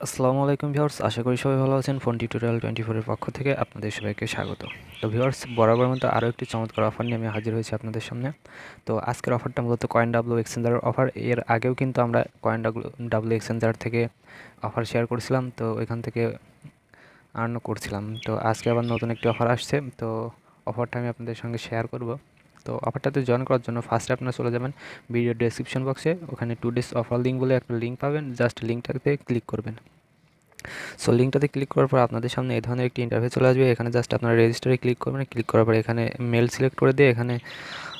আসসালামু আলাইকুম ভিউয়ার্স, আশা করি সবাই ভালো আছেন। ফোন টিউটোরিয়াল 24 এর পক্ষ থেকে আপনাদের সবাইকে স্বাগত। তো ভিউয়ার্স, বরাবর মতো আরও একটি চমৎকার অফার নিয়ে আমি হাজির হয়েছি আপনাদের সামনে। তো আজকের অফারটা মূলত Coinw এক্সচেঞ্জারের অফার। এর আগেও কিন্তু আমরা Coinw এক্সচেঞ্জার থেকে অফার শেয়ার করেছিলাম, তো ওইখান থেকে আর্নও করছিলাম। তো আজকে আবার নতুন একটি অফার আসছে, তো অফারটা আমি আপনাদের সঙ্গে শেয়ার করব। তো অফারটাতে জয়েন করার জন্য ফার্স্টে আপনারা চলে যাবেন ভিডিও ডেসক্রিপশন বক্সে, ওখানে 2 ডেজ অফার লিঙ্ক বলে একটা লিঙ্ক পাবেন। জাস্ট লিঙ্কটাতে ক্লিক করবেন। সো লিঙ্কটাতে ক্লিক করার পর আপনাদের সামনে এই ধরনের একটি ইন্টারফেস চলে আসবে। এখানে জাস্ট আপনারা রেজিস্টারে ক্লিক করবেন। ক্লিক করার পর এখানে মেল সিলেক্ট করে দিয়ে এখানে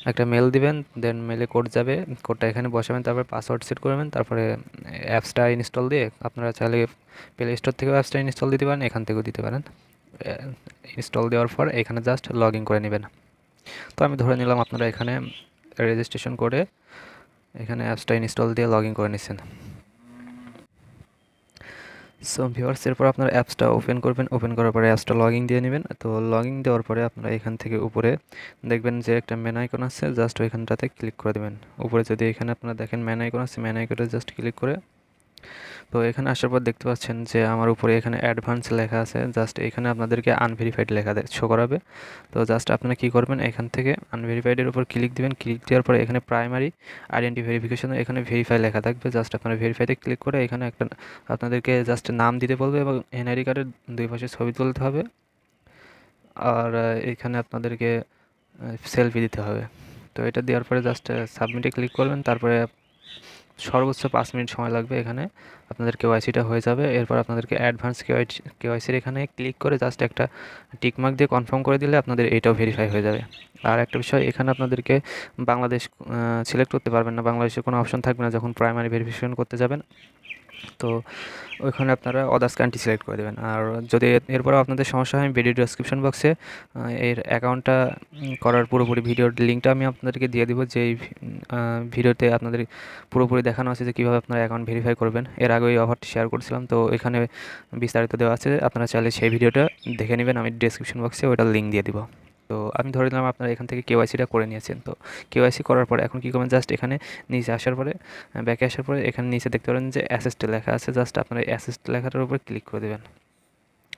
একটা মেল দিবেন, দেন মেলে কোড যাবে, কোডটা এখানে বসাবেন, তারপর পাসওয়ার্ড সেট করবেন, তারপরে অ্যাপসটা ইনস্টল দিয়ে আপনারা চাইলে প্লে স্টোর থেকেও অ্যাপসটা ইনস্টল দিতে পারেন, এখান থেকেও দিতে পারেন। ইনস্টল দেওয়ার পর এখানে জাস্ট লগ ইন করে নেবেন। তো আমি ধরে নিলাম আপনারা এখানে রেজিস্ট্রেশন করে এখানে অ্যাপসটা ইনস্টল দিয়ে লগ ইন করে নিচ্ছেন। সো ভিউয়ার্স, এরপর আপনার অ্যাপসটা ওপেন করবেন। ওপেন করার পরে অ্যাপসটা লগইন দিয়ে নেবেন। তো লগইন দেওয়ার পরে আপনারা এখান থেকে উপরে দেখবেন যে একটা ম্যান আইকন আছে, জাস্ট ওইখানটাতে ক্লিক করে দেবেন। উপরে যদি এখানে আপনারা দেখেন ম্যান আইকন আছে, ম্যান আইকনে জাস্ট ক্লিক করে, তো এখানে আসার পর দেখতে পাচ্ছেন যে আমার উপরে এখানে অ্যাডভান্স লেখা আছে। জাস্ট এখানে আপনাদেরকে আনভেরিফাইড লেখা শো করাবে। তো জাস্ট আপনারা কী করবেন, এখান থেকে আনভেরিফাইডের উপর ক্লিক দিবেন। ক্লিক দেওয়ার পরে এখানে প্রাইমারি আইডেন্টি ভেরিফিকেশন, এখানে ভেরিফাই লেখা থাকবে। জাস্ট আপনারা ভেরিফাইতে ক্লিক করে এখানে একটা আপনাদেরকে জাস্ট নাম দিতে বলবে এবং এনআইডি কার্ডের দুই পাশে ছবি তুলতে হবে। আর এখানে আপনাদেরকে সেলফি দিতে হবে। তো এটা দেওয়ার পরে জাস্ট সাবমিটে ক্লিক করবেন। তারপরে সর্বোচ্চ 5 মিনিট সময় লাগবে, এখানে আপনাদের কেওয়াইসিটা হয়ে যাবে। এরপর আপনাদেরকে অ্যাডভান্স কেওয়াইসির এখানে ক্লিক করে জাস্ট একটা টিকমার্ক দিয়ে কনফার্ম করে দিলে আপনাদের এইটাও ভেরিফাই হয়ে যাবে। আর একটা বিষয়, এখানে আপনাদেরকে বাংলাদেশ সিলেক্ট করতে পারবেন না, বাংলাদেশের কোনো অপশন থাকবে না যখন প্রাইমারি ভেরিফিকেশন করতে যাবেন। তো ওইখানে আপনারা আদার্স কান্ট্রি সিলেক্ট করে দেবেন। আর যদি এরপরেও আপনাদের সমস্যা হয়, আমি ভিডিও ডেসক্রিপশন বক্সে এর অ্যাকাউন্টটা করার পুরোপুরি ভিডিওর লিঙ্কটা আমি আপনাদেরকে দিয়ে দিব, যে ভিডিওতে আপনাদের পুরোপুরি দেখানো আছে যে কীভাবে আপনারা অ্যাকাউন্ট ভেরিফাই করবেন। এর আগে এই অফারটি শেয়ার করেছিলাম, তো এখানে বিস্তারিত দেওয়া আছে, আপনারা চাইলে সেই ভিডিওটা দেখে নেবেন। আমি ডেসক্রিপশন বক্সে ওইটার লিঙ্ক দিয়ে দিব। তো আমি ধরে নিলাম আপনারা এখান থেকে কেওয়াইসিটা করে নিয়েছেন। তো কেওয়াইসি করার পরে এখন কী করবেন, জাস্ট এখানে নিচে আসার পরে, ব্যাকে আসার পরে এখানে নিচে দেখতে পারেন যে অ্যাসেস্ট লেখা আছে। জাস্ট আপনারা অ্যাসেস্ট লেখাটার উপর ক্লিক করে দেবেন।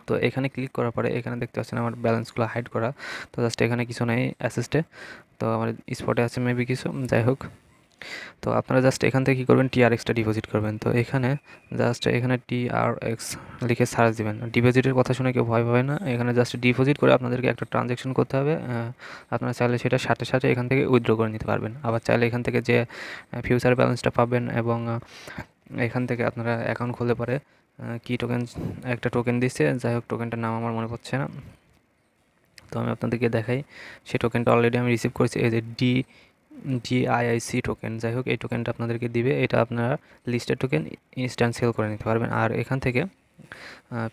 তো এখানে ক্লিক করার পরে এখানে দেখতে পাচ্ছেন আমার ব্যালেন্সগুলো হাইড করা। তো জাস্ট এখানে কিছু নেই অ্যাসেস্টে, তো আমার স্পটে আছে মেবি কিছু, যাই হোক। তো আপনারা জাস্ট এখান থেকে কী করবেন, টিআরএক্সটা ডিপোজিট করবেন। তো এখানে জাস্ট এখানে টিআরএক্স লিখে সার্চ দিবেন। ডিপোজিটের কথা শুনে কেউ ভয় পাবে না, এখানে জাস্ট ডিপোজিট করে আপনাদেরকে একটা ট্রানজ্যাকশন করতে হবে। আপনারা চাইলে সেটা সাথে সাথে এখান থেকে উইথড্র করে নিতে পারবেন। আবার চাইলে এখান থেকে যে ফিউচার ব্যালেন্সটা পাবেন এবং এখান থেকে আপনারা অ্যাকাউন্ট খুলতে পারে কি টোকেন, একটা টোকেন দিচ্ছে, যাই হোক টোকেনটার নাম আমার মনে পড়ছে না। তো আমি আপনাদেরকে দেখাই, সেই টোকেনটা অলরেডি আমি রিসিভ করেছি, এই যে ডিআইআইসি টোকেন। যাই হোক, এই টোকেনটা আপনাদেরকে দিবে, এটা আপনারা লিস্টেড টোকেন ইনস্ট্যান্ট সেল করে নিতে পারবেন। আর এখান থেকে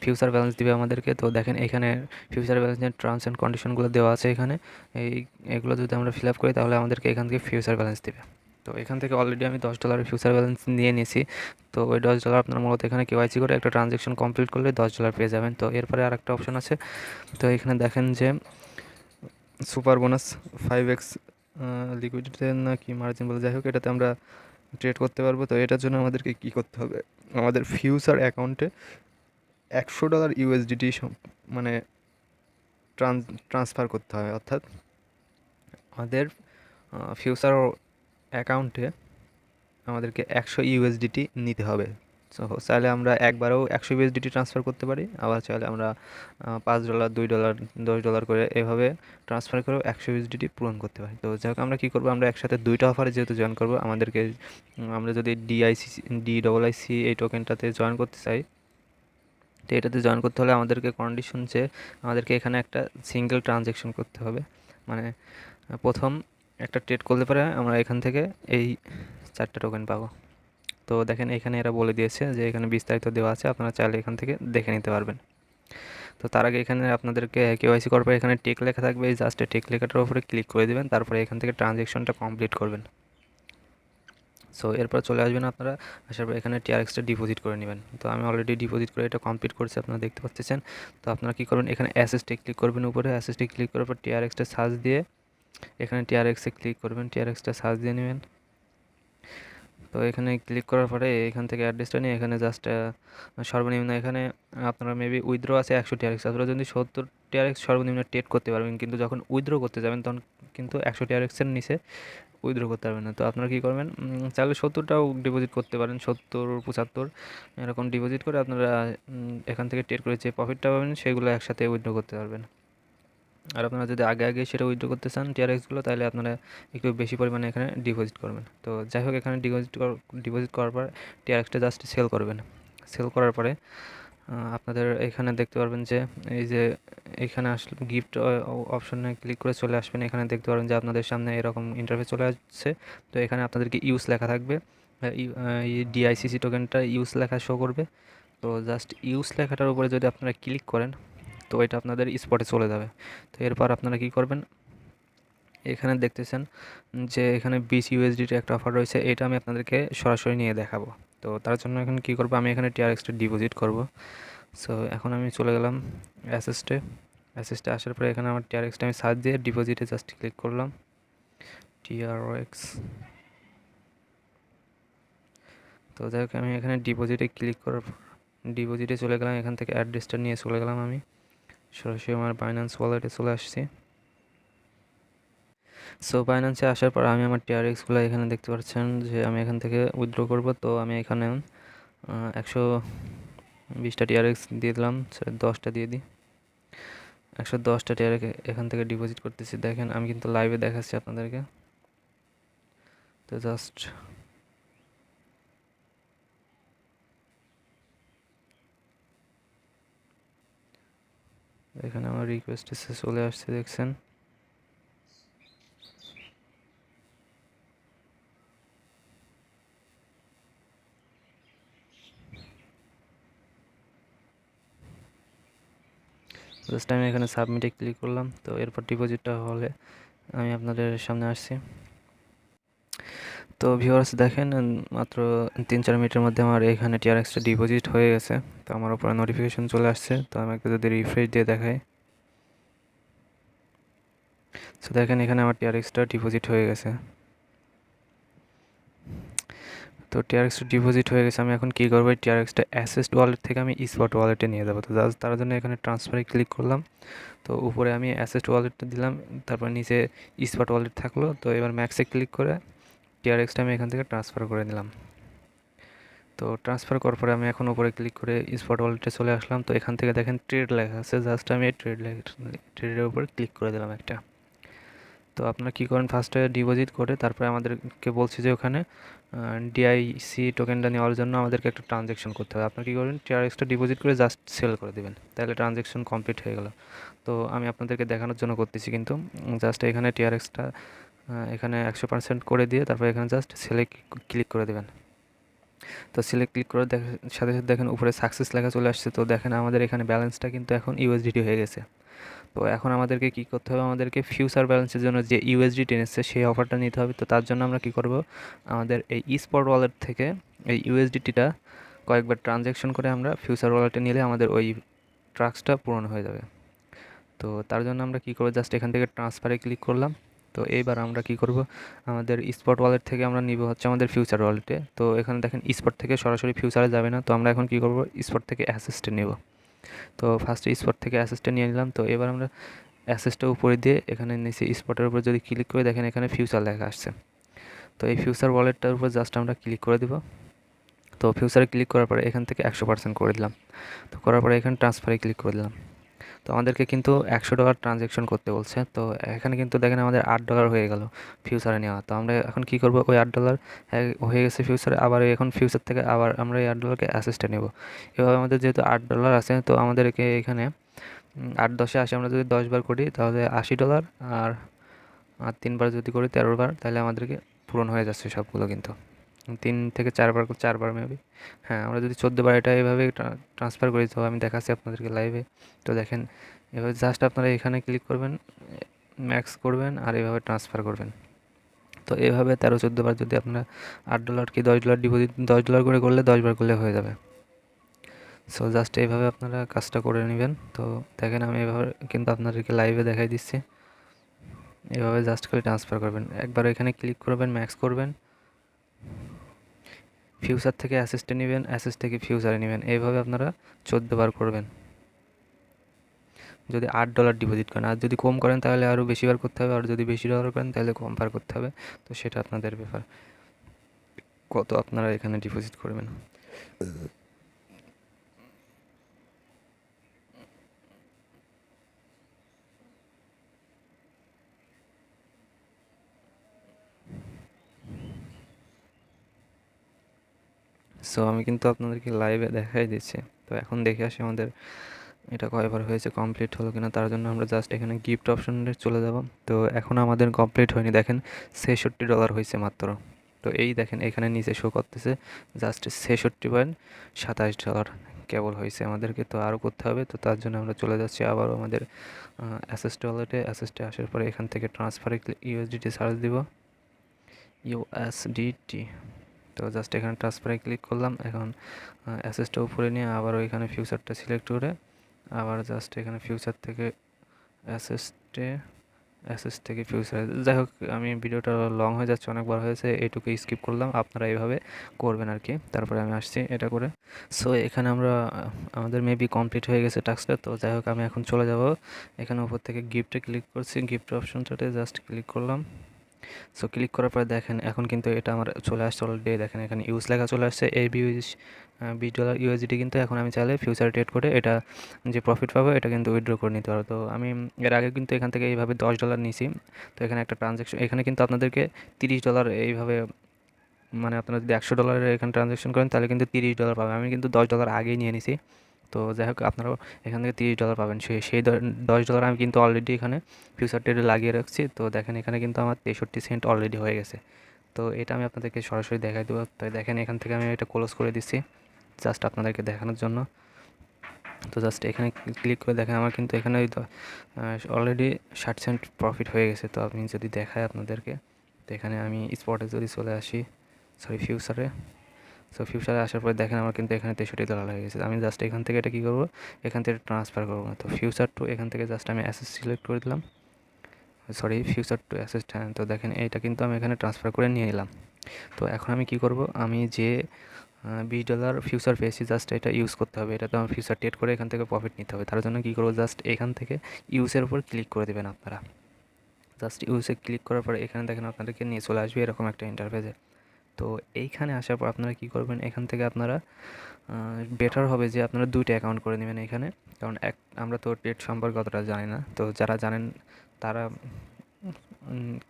ফিউচার ব্যালেন্স দিবে আমাদেরকে। তো দেখেন এখানে ফিউচার ব্যালেন্সের টার্মস অ্যান্ড কন্ডিশনগুলো দেওয়া আছে এখানে। এগুলো যদি আমরা ফিল আপ করি তাহলে আমাদেরকে এখান থেকে ফিউচার ব্যালেন্স দেবে। তো এখান থেকে অলরেডি আমি $10 ফিউচার ব্যালেন্স নিয়ে নিয়েছি। তো ওই $10 আপনার মূলত এখানে কেওয়াইসি করে একটা ট্রানজ্যাকশন কমপ্লিট করলে $10 পেয়ে যাবেন। তো এরপরে আর একটা অপশন আছে। তো এখানে দেখেন যে সুপার বোনাস 5x লিকুইডিটি না কি মার্জিন বলে, যাই হোক, এটাতে আমরা ট্রেড করতে পারবো। তো এটার জন্য আমাদেরকে কী করতে হবে, আমাদের ফিউচার অ্যাকাউন্টে $100 ইউএসডিটি মানে ট্রান্সফার করতে হবে। অর্থাৎ আমাদের ফিউচার অ্যাকাউন্টে আমাদেরকে 100 ইউএসডিটি নিতে হবে। সো চাইলে আমরা একবারেও 100 ইউএসডিটি ট্রান্সফার করতে পারি, আবার চাইলে আমরা $5, $2, $10 করে এভাবে ট্রান্সফার করেও 100 ইউএসডিটি পূরণ করতে পারি। তো যাই হোক, আমরা কী করবো, আমরা একসাথে দুইটা অফারে যেহেতু জয়েন করবো, আমাদেরকে আমরা যদি ডিআইআইসি এই টোকেনটাতে জয়েন করতে চাই, তো এটাতে জয়েন করতে হলে আমাদেরকে কন্ডিশন যে আমাদেরকে এখানে একটা সিঙ্গেল ট্রানজ্যাকশন করতে হবে। মানে প্রথম একটা ট্রেড করলে পরে আমরা এখান থেকে এই 4টা টোকেন পাবো। তো দেখেন এখানে এরা বলে দিয়েছে যে এখানে বিস্তারিত দেওয়া আছে, আপনারা চাইলে এখান থেকে দেখে নিতে পারবেন। তো তার আগে এখানে আপনাদেরকে কেওয়াইসি করার পর এখানে টেক লেখা থাকবে, এই জাস্ট টেক লেখাটার উপরে ক্লিক করে দেবেন, তারপরে এখান থেকে ট্রানজ্যাকশনটা কমপ্লিট করবেন। সো এরপর চলে আসবেন আপনারা, আসার পর এখানে টিআরএক্সটা ডিপোজিট করে নেবেন। তো আমি অলরেডি ডিপোজিট করে এটা কমপ্লিট করেছি, আপনারা দেখতে পাচ্ছেন। তো আপনারা কী করবেন, এখানে অ্যাসেস্টে ক্লিক করবেন, উপরে অ্যাসেস্টে ক্লিক করার পর টিআরএক্সটা সার্চ দিয়ে এখানে টিআরএক্সে ক্লিক করবেন, টিআরএক্সটা সার্চ দিয়ে নেবেন। তো এখানে ক্লিক করার পরে এখান থেকে অ্যাড্রেসটা নিয়ে এখানে জাস্ট সর্বনিম্ন এখানে আপনারা মেবি উইথড্র আছে 100 TRX, আপনারা যদি 70 TRX সর্বনিম্ন ট্রেড করতে পারবেন, কিন্তু যখন উইথড্র করতে যাবেন তখন কিন্তু 100 TRX-এর নিচে উইথড্র করতে পারবেন না। তো আপনারা কী করবেন, চাইলে 70টাও ডিপোজিট করতে পারেন, 70 75 এরকম ডিপোজিট করে আপনারা এখান থেকে ট্রেড করে যে প্রফিটটা পাবেন সেগুলো একসাথে উইথড্র করতে পারবেন। আর আপনারা যদি আগে আগে সেটা উইথড্র করতে চান টিআরএক্সগুলো, তাহলে আপনারা একটু বেশি পরিমাণে এখানে ডিপোজিট করবেন। তো যাই হোক, এখানে ডিপোজিট করার পর টিআরএক্সটা জাস্ট সেল করবেন। সেল করার পরে আপনাদের এখানে দেখতে পারবেন যে এই যে এখানে আসলে গিফট অপশনে ক্লিক করে চলে আসবেন। এখানে দেখতে পারবেন যে আপনাদের সামনে এরকম ইন্টারফেস চলে আসছে। তো এখানে আপনাদেরকে ইউজ লেখা থাকবে, ডিআইসিসি টোকেনটা ইউজ লেখা শো করবে। তো জাস্ট ইউজ লেখাটার উপরে যদি আপনারা ক্লিক করেন তো এটা আপনাদের স্পটে চলে যাবে। তো এরপর আপনারা কি করবেন, এখানে দেখতেছেন যে এখানে 20 USDT একটা অফার রয়েছে, এটা আমি আপনাদেরকে সরাসরি নিয়ে দেখাবো। তো তার জন্য এখন কি করব, আমি এখানে টিআরএক্সটা ডিপোজিট করব। সো এখন আমি চলে গেলাম অ্যাসেস্টে আসার পরে এখানে আমার টিআরএক্সটা আমি সার্চ দিয়ে ডিপোজিটে জাস্ট ক্লিক করলাম, টিআরএক্স। তো যাই হোক, আমি এখানে ডিপোজিটে ক্লিক করার ডিপোজিটে চলে গেলাম, এখান থেকে অ্যাড্রেসটা নিয়ে চলে গেলাম, আমি সরাসরি আমার বাইন্যান্স ওয়ালেটে চলে আসছি। সো বাইন্যান্সে আসার পর আমি আমার টিআরএক্সগুলো এখানে দেখতে পাচ্ছেন যে আমি এখান থেকে উইথড্র করব। তো আমি এখানে 120টা টিআরএক্স দিয়ে দিলাম, 10টা দিয়ে দিই, 110টা টিআরএক্স এখান থেকে ডিপোজিট করতেছি। দেখেন আমি কিন্তু লাইভে দেখাচ্ছি আপনাদেরকে। তো জাস্ট এখানে আমার রিকোয়েস্ট এসে চলে আসছে, দেখছেন। জাস্ট আমি এখানে সাবমিটে ক্লিক করলাম। তো এরপর ডিপোজিটটা হলে আমি আপনাদের সামনে আসছি। তো ভিউয়ার্স দেখেন, মাত্র 3-4 মিনিটের মধ্যে আমার এখানে টিআরএক্সটা ডিপোজিট হয়ে গেছে। তো আমার উপরে নোটিফিকেশন চলে আসছে। তো আমি একটা যদি রিফ্রেশ দিয়ে দেখাই, তো দেখেন এখানে আমার টিআরএক্সটা ডিপোজিট হয়ে গেছে। তো টিআরএক্সটা ডিপোজিট হয়ে গেছে। আমি এখন কী করবো, এই টিআরএক্সটা অ্যাসেস্ট ওয়ালেট থেকে আমি স্পট ওয়ালেটে নিয়ে যাবো। তো জাস্ট তার জন্য এখানে ট্রান্সফারে ক্লিক করলাম। তো উপরে আমি অ্যাসেস্ট ওয়ালেটটা দিলাম, তারপর নিচে স্পট ওয়ালেট থাকলো। তো এবার ম্যাক্সে ক্লিক করে টিআরএক্সটা আমি এখান থেকে ট্রান্সফার করে নিলাম। তো ট্রান্সফার করার পরে আমি এখন উপরে ক্লিক করে স্পট ওয়ালেটে চলে আসলাম। তো এখান থেকে দেখেন ট্রেড লেখা আছে, জাস্ট আমি ট্রেডের উপরে ক্লিক করে দিলাম একটা। তো আপনারা কী করেন, ফার্স্টে ডিপোজিট করে তারপরে আমাদেরকে বলছি যে ওখানে ডিআইসি টোকেনটা নেওয়ার জন্য আমাদেরকে একটা ট্রানজ্যাকশন করতে হবে। আপনারা কী করবেন, টিআরএক্সটা ডিপোজিট করে জাস্ট সেল করে দেবেন, তাহলে ট্রানজ্যাকশন কমপ্লিট হয়ে গেল। তো আমি আপনাদেরকে দেখানোর জন্য করতেছি, কিন্তু জাস্ট এখানে টিআরএক্সটা এখানে 100% করে দিয়ে তারপর এখানে জাস্ট সেলে ক্লিক করে দেবেন। তো সিলেক্ট ক্লিক করে সাথে সাথে দেখেন উপরে সাকসেস লেখা চলে আসছে। তো দেখেন আমাদের এখানে ব্যালেন্সটা কিন্তু এখন ইউএসডিটি হয়ে গেছে। তো এখন আমাদেরকে কি করতে হবে, আমাদেরকে ফিউচার ব্যালেন্সের জন্য যে ইউএসডিটি এনেছে সেই অফারটা নিতে হবে। তো তার জন্য আমরা কি করব, আমাদের এই স্পট ওয়ালেট থেকে এই ইউএসডিটিটা কয়েকবার ট্রানজ্যাকশন করে আমরা ফিউচার ওয়ালেটে নিলে আমাদের ওই ট্রাক্সটা পূরণ হয়ে যাবে। তো তার জন্য আমরা কি করব, জাস্ট এখান থেকে ট্রান্সফারে ক্লিক করলাম। তো এইবার আমরা কি করব, আমাদের স্পট ওয়ালেট থেকে আমরা নিব হচ্ছে আমাদের ফিউচার ওয়ালেটে। তো এখানে দেখেন স্পট থেকে সরাসরি ফিউচারে যাবে না। তো আমরা এখন কি করব, স্পট থেকে অ্যাসেস্টে নেব। তো ফার্স্টে স্পট থেকে অ্যাসেস্টে নিয়ে নিলাম। তো এবার আমরা অ্যাসেসটা উপরে দিয়ে এখানে নিচে স্পটের উপর যদি ক্লিক করে দেখেন এখানে ফিউচার লেখা আসছে। তো এই ফিউচার ওয়ালেটটার উপর জাস্ট আমরা ক্লিক করে দেব। তো ফিউচারে ক্লিক করার পরে এখান থেকে 100% করে দিলাম। তো করার পরে এখানে ট্রান্সফারে ক্লিক করে দিলাম। তো আমাদেরকে কিন্তু $100 ট্রানজ্যাকশন করতে বলছে। তো এখানে কিন্তু দেখেন আমাদের $8 হয়ে গেল ফিউচারে নেওয়া। তো আমরা এখন কি করব, ওই $8 হয়ে গেছে ফিউচারে, আবার এখন ফিউচার থেকে আবার আমরা এই $8কে অ্যাসেস্টে নেব। এভাবে আমাদের যেহেতু $8 আছে, তো আমাদেরকে এখানে 8 × 10 = 80, আমরা যদি 10 বার করি তাহলে $80। আর 3 বার যদি করি 13 বার, তাহলে আমাদেরকে পূরণ হয়ে যাচ্ছে সবগুলো। কিন্তু 3 থেকে 4 বার, 4 বার মেবি, হ্যাঁ আমরা যদি 14 বার এটা এভাবে ট্রান্সফার করি, তো আমি দেখাচ্ছি আপনাদেরকে লাইভে। তো দেখেন এভাবে জাস্ট আপনারা এখানে ক্লিক করবেন, ম্যাক্স করবেন আর এভাবে ট্রান্সফার করবেন। তো এভাবে 13-14 বার যদি আপনারা $8 কি $10 ডিপোজিট, $10 করে করলে 10 বার করলে হয়ে যাবে। সো জাস্ট এইভাবে আপনারা কাজটা করে নেবেন। তো দেখেন আমি এভাবে কিন্তু আপনাদেরকে লাইভে দেখাই দিচ্ছি। এভাবে জাস্ট খালি ট্রান্সফার করবেন, একবার এখানে ক্লিক করবেন, ম্যাক্স করবেন, ফিউচার থেকে অ্যাসেস্টে নেবেন, অ্যাসেস্ট থেকে ফিউচারে নেবেন, এইভাবে আপনারা 14 বার করবেন যদি $8 ডিপোজিট করেন। আর যদি কম করেন তাহলে আরও বেশিবার করতে হবে, আর যদি বেশি ডলার করেন তাহলে কম বার করতে হবে। তো সেটা আপনাদের ব্যাপার কত আপনারা এখানে ডিপোজিট করবেন। সো আমি কিন্তু আপনাদেরকে লাইভে দেখাই দিচ্ছি। তো এখন দেখে আসি আমাদের এটা কয়বার হয়েছে, কমপ্লিট হলো কিনা। তার জন্য আমরা জাস্ট এখানে গিফট অপশনে চলে যাব। তো এখন আমাদের কমপ্লিট হয়নি, দেখেন $66 হয়েছে মাত্র। তো এই দেখেন এখানে নিচে শো করতেছে জাস্ট $66.27 কেবল হয়েছে আমাদেরকে। তো আরও করতে হবে। তো তার জন্য আমরা চলে যাচ্ছি আবারও আমাদের অ্যাসেস্ট ওয়ালেটে। অ্যাসেস্টে আসার পরে এখান থেকে ট্রান্সফারে ইউএসডিটি সার্চ দিব, ইউএসডিটি। তো জাস্ট এখানে ট্রান্সফারে ক্লিক করলাম। এখন অ্যাসেসটা উপরে নিয়ে আবারও এখানে ফিউচারটা সিলেক্ট করে আবার জাস্ট এখানে ফিউচার থেকে অ্যাসেস্টে, অ্যাসেস থেকে ফিউচার। যাই হোক, আমি ভিডিওটা লং হয়ে যাচ্ছে, অনেকবার হয়েছে, এইটুকু স্কিপ করলাম। আপনারা এইভাবে করবেন আর কি। তারপরে আমি আসছি এটা করে। সো এখানে আমরা আমাদের মেবি কমপ্লিট হয়ে গেছে টাস্কটা। তো যাই হোক, আমি এখন চলে যাব এখানে উপর থেকে গিফটে ক্লিক করছি, গিফট অপশনটাতে জাস্ট ক্লিক করলাম। সো ক্লিক করার পরে দেখেন এখন কিন্তু এটা আমার চলে আসছে অলরেডি। দেখেন এখানে ইউজ লেখা চলে আসছে, এই $20 ইউএসডিটি। কিন্তু এখন আমি চাইলে ফিউচার ট্রেড করে এটা যে প্রফিট পাবো এটা কিন্তু উইথড্র করে নিতে পারবো। তো আমি এর আগে কিন্তু এখান থেকে এইভাবে $10 নিয়েছি। তো এখানে একটা ট্রানজ্যাকশন, এখানে কিন্তু আপনাদেরকে $30 এইভাবে, মানে আপনারা যদি $100 এখানে ট্রানজ্যাকশন করেন তাহলে কিন্তু $30 পাবেন। আমি কিন্তু $10 আগেই নিয়ে নিছি। তো যাই হোক, আপনারাও এখান থেকে $30 পাবেন। সেই $10 আমি কিন্তু অলরেডি এখানে ফিউচার ট্রেডে লাগিয়ে রাখছি। তো দেখেন এখানে কিন্তু আমার 63 সেন্ট অলরেডি হয়ে গেছে। তো এটা আমি আপনাদেরকে সরাসরি দেখাই দেবো। তো দেখেন এখান থেকে আমি এটা ক্লোজ করে দিচ্ছি জাস্ট আপনাদেরকে দেখানোর জন্য। তো জাস্ট এখানে ক্লিক করে দেখেন আমার কিন্তু এখানে অলরেডি 60 সেন্ট প্রফিট হয়ে গেছে। তো আমি যদি দেখাই আপনাদেরকে, তো এখানে আমি স্পটে যদি চলে আসি, সরি ফিউচারে। সো ফিউচারে আসার পরে দেখেন আমার কিন্তু এখানে $63 হয়ে গেছে। আমি জাস্ট এখান থেকে এটা কী করবো, এখান থেকে ট্রান্সফার করবো। তো ফিউচার টু এখান থেকে জাস্ট আমি অ্যাসেস সিলেক্ট করে দিলাম, সরি ফিউচার টু অ্যাসেস্ট। হ্যাঁ, তো দেখেন এইটা কিন্তু আমি এখানে ট্রান্সফার করে নিয়ে নিলাম। তো এখন আমি কি করব, আমি যে $20 ফিউচার পেয়েছি জাস্ট এটা ইউজ করতে হবে। এটা তো আমার ফিউচার ট্রেড করে এখান থেকে প্রফিট নিতে হবে। তার জন্য কী করবো, জাস্ট এখান থেকে ইউজের উপর ক্লিক করে দেবেন আপনারা। জাস্ট ইউজে ক্লিক করার পরে এখানে দেখেন আপনাদেরকে নিয়ে চলে আসবে এরকম একটা ইন্টারফেসে। তো এইখানে আসার পর আপনারা কী করবেন, এখান থেকে আপনারা বেটার হবে যে আপনারা 2টা অ্যাকাউন্ট করে নেবেন এখানে। কারণ আমরা তো ট্রেড সম্পর্কে অতটা জানি না। তো যারা জানেন তারা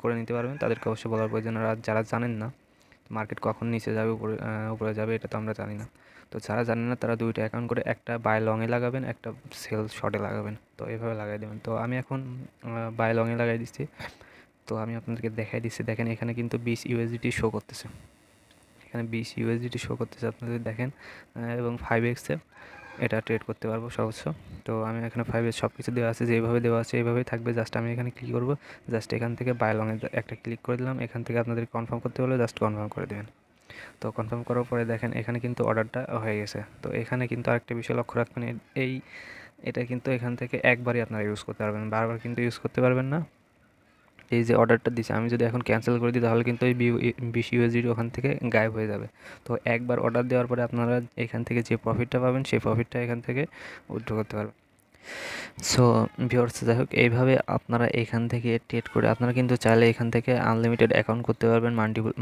করে নিতে পারবেন, তাদেরকে অবশ্যই বলার প্রয়োজন। আর যারা জানেন না মার্কেট কখন নিচে যাবে উপরে যাবে এটা তো আমরা জানি না। তো যারা জানেন না তারা 2টা অ্যাকাউন্ট করে একটা বাই লংয়ে লাগাবেন, একটা সেল শর্টে লাগাবেন। তো এইভাবে লাগাই দেবেন। তো আমি এখন বাই লংয়ে লাগাই দিচ্ছি। তো আমি আপনাদেরকে দেখাই দিচ্ছি, দেখেন এখানে কিন্তু 20 ইউএসডিটি শো করতেছে, এখানে 20 ইউএসডিটি শো করতেছে আপনাদের দেখেন। এবং 5x এটা ট্রেড করতে পারবো সর্বোচ্চ। তো আমি এখানে 5x সব কিছু দেওয়া আছে, যেভাবে দেওয়া আছে এইভাবেই থাকবে। জাস্ট আমি এখানে ক্লিক করবো, জাস্ট এখান থেকে বাই লংয়ে একটা ক্লিক করে দিলাম। এখান থেকে আপনাদের কনফার্ম করতে হলে জাস্ট কনফার্ম করে দেবেন। তো কনফার্ম করার পরে দেখেন এখানে কিন্তু অর্ডারটা হয়ে গেছে। তো এখানে কিন্তু আরেকটা বিষয় লক্ষ্য রাখবেন, এটা কিন্তু এখান থেকে একবারই আপনারা ইউজ করতে পারবেন, বারবার কিন্তু ইউজ করতে পারবেন না। এই যে অর্ডারটা দিছে আমি যদি এখন ক্যান্সেল করে দিই তাহলে কিন্তু এই 20 ইউএসডি ওখান থেকে গায়েব হয়ে যাবে। তো একবার অর্ডার দেওয়ার পরে আপনারা এখান থেকে যে প্রফিটটা পাবেন সেই প্রফিটটা এখান থেকে উইথড্র করতে পারবেন। সো ভিউয়ার্স, যাই হোক, এইভাবে আপনারা এখান থেকে ট্রেড করে আপনারা কিন্তু চাইলে এখান থেকে আনলিমিটেড অ্যাকাউন্ট করতে পারবেন।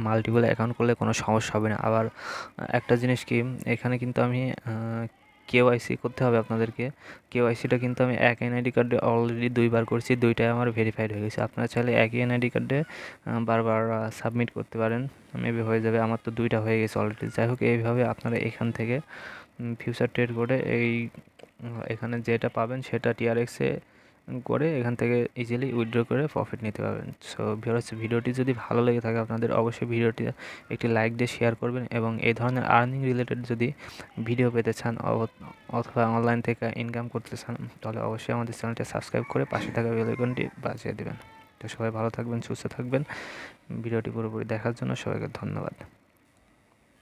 মাল্টিপল অ্যাকাউন্ট করলে কোনো সমস্যা হবে না। আবার একটা জিনিস কি, এখানে কিন্তু আমি কেওয়াইসি করতে হবে আপনাদেরকে। কেওয়াইসিটা কিন্তু আমি এক এনআইডি কার্ডে অলরেডি 2বার করছি, 2টাই আমার ভেরিফাইড হয়ে গেছে। আপনারা চাইলে একই এনআইডি কার্ডে বারবার সাবমিট করতে পারেন, মেবি হয়ে যাবে। আমার তো 2টা হয়ে গেছে অলরেডি। যাই হোক, এইভাবে আপনারা এখান থেকে ফিউচার ট্রেড করে এখানে যেটা পাবেন সেটা টিআরএক্সে করে এখান থেকে ইজিলি উইথড্র করে প্রফিট নিতে পারবেন। সো ভিউয়ার্স, ভিডিওটি যদি ভালো লেগে থাকে আপনাদের অবশ্যই ভিডিওটি একটি লাইক দিয়ে শেয়ার করবেন। এবং এই ধরনের আর্নিং রিলেটেড যদি ভিডিও পেতে চান অথবা অনলাইন থেকে ইনকাম করতে চান তাহলে অবশ্যই আমাদের চ্যানেলটি সাবস্ক্রাইব করে পাশে থাকা বেল আইকনটি বাজিয়ে দেবেন। তো সবাই ভালো থাকবেন, সুস্থ থাকবেন। ভিডিওটি পুরোপুরি দেখার জন্য সবাইকে ধন্যবাদ।